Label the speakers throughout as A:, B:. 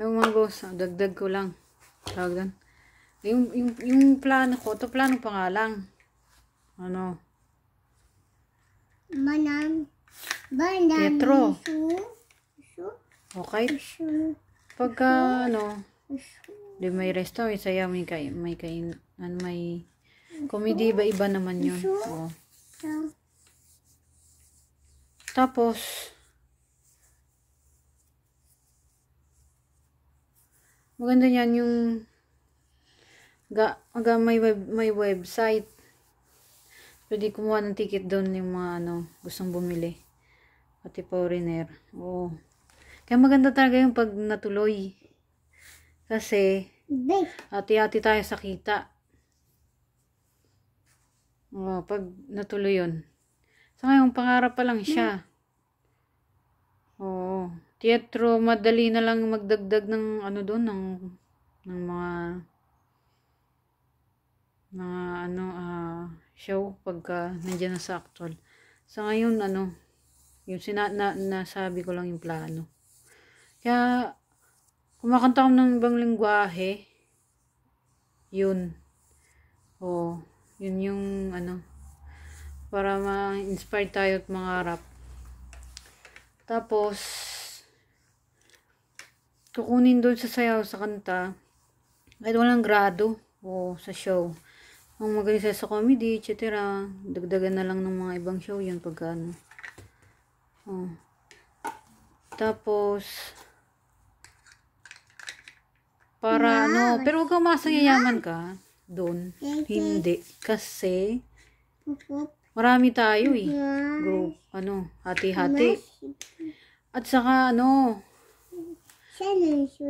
A: Yung mga boss, dagdag ko lang. Tawag doon. Yung plano ko, to plano pa nga lang. Ano? Pietro. Okay. Pagka, ano, di may resto, may saya, may comedy, iba naman yun. Oo. Tapos, maganda yan yung may website. Pwede kumuha ng ticket doon yung mga gustong bumili. Pati foreigner. Oo. Kaya maganda talaga yung pag natuloy. Kasi, hati-hati tayo sa kita. Oo, pag natuloy yun. Sa ngayon, pangarap pa lang siya. Oo. Teatro, madali na lang magdagdag ng doon, ng mga show pagka nandiyan na sa actual. Sa ngayon, yung nasabi ko lang yung plano. Kaya, kumakanta ko ng ibang lingwahe, yun. Yun yung, para ma-inspire tayo at mangarap. Tapos, kukunin doon sa sayaw, sa kanta, kahit walang grado, sa show. Ang magaling sa comedy, etc. Dagdagan na lang ng mga ibang show yun pagka Tapos, para pero huwag kang masayayaman ka doon. Hindi. Kasi, marami tayo group, hati-hati. At saka,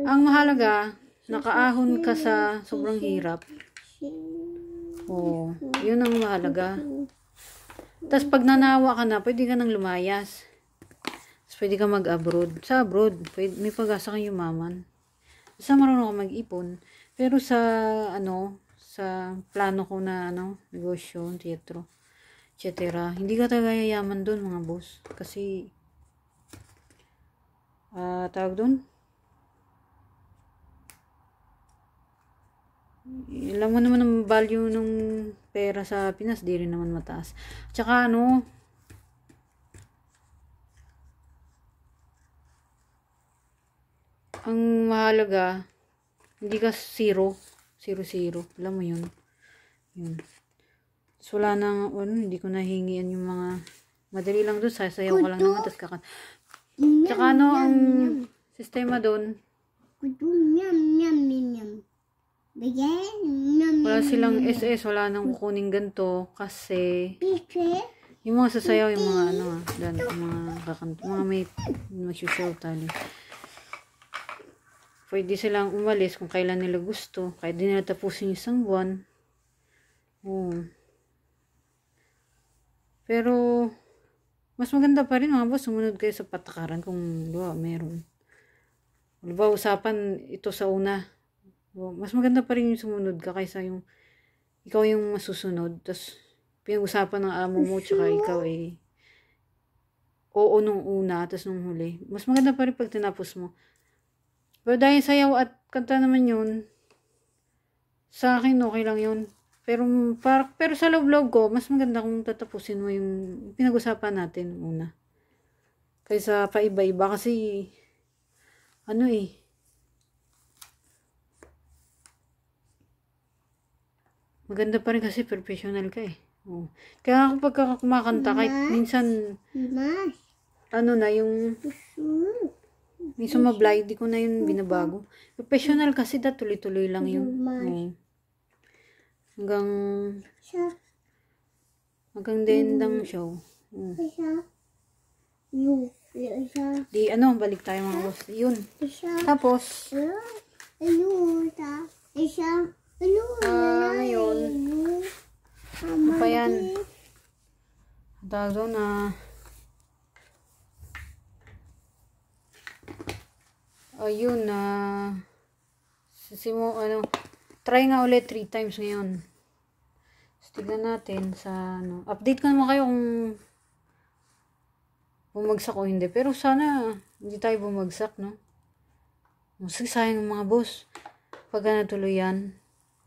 A: ang mahalaga, nakaahon ka sa sobrang hirap. Yun ang mahalaga. Tapos pag nanawa ka na, pwede ka nang lumayas. Tapos pwede ka mag-abroad. Sa abroad, may pag-asa kang yumaman. Basta marunong ka mag-ipon. Pero sa plano ko na negosyo, teatro, etc. Hindi ka talaga yayaman doon, mga boss. Kasi tawag doon, alam mo naman ang value ng pera sa Pinas, di rin naman mataas. Tsaka ang mahalaga, hindi ka zero. Alam mo yun. So, wala nang, hindi ko nahingian yung mga, madali lang doon, sasayaw ka lang naman, tas kakanta. Tsaka ang sistema doon, wala silang SS, wala nang kukuning ganito, kasi, yung mga sasayaw, yung mga mga kakanta, mga may magsusayaw tali. Pwede silang umalis kung kailan nila gusto, kahit di nila tapusin yung isang buwan. Pero, mas maganda pa rin mga boss, sumunod kayo sa patakaran kung meron. Usapan ito sa una. Mas maganda pa rin yung sumunod ka kaysa yung ikaw yung masusunod. Tapos, pinag-usapan ng amo mo tsaka ikaw oo nung una, tapos nung huli. Mas maganda pa rin pag tinapos mo. Pero dahil sayaw at kanta naman yun, sa akin okay lang yun. Pero sa loob-loob ko, mas maganda kung tatapusin mo yung pinag-usapan natin una. Kaysa paiba-iba kasi, maganda pa rin kasi professional ka Kaya kapag kumakanta, kahit minsan, yung may sumablay, di ko na yun binabago. Professional kasi tuloy-tuloy lang yun. Hanggang dendang show. Di balik tayo mga boss. Yun. Tapos, yun. Ano pa yan? Tawag na ayun try nga ulit 3 times ngayon. So, tignan natin sa update ko naman kayo kung bumagsak o hindi. Pero sana hindi tayo bumagsak, no? Mas sayang mga boss. Pagka natuloy yan,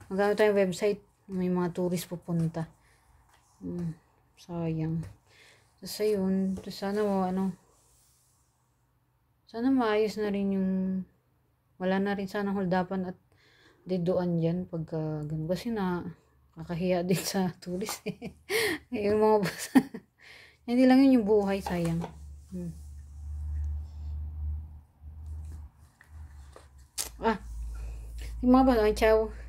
A: magano tayong website, may mga tourist pupunta. Sayang. Tapos ayun, sana sana maayos na rin yung, wala na rin sana holdapan at dedoan dyan pagka ganun. Kasi kakahiya din sa tourist eh. Yung mga boss. Hindi lang yun yung buhay, sayang. Yung mga boss, ciao.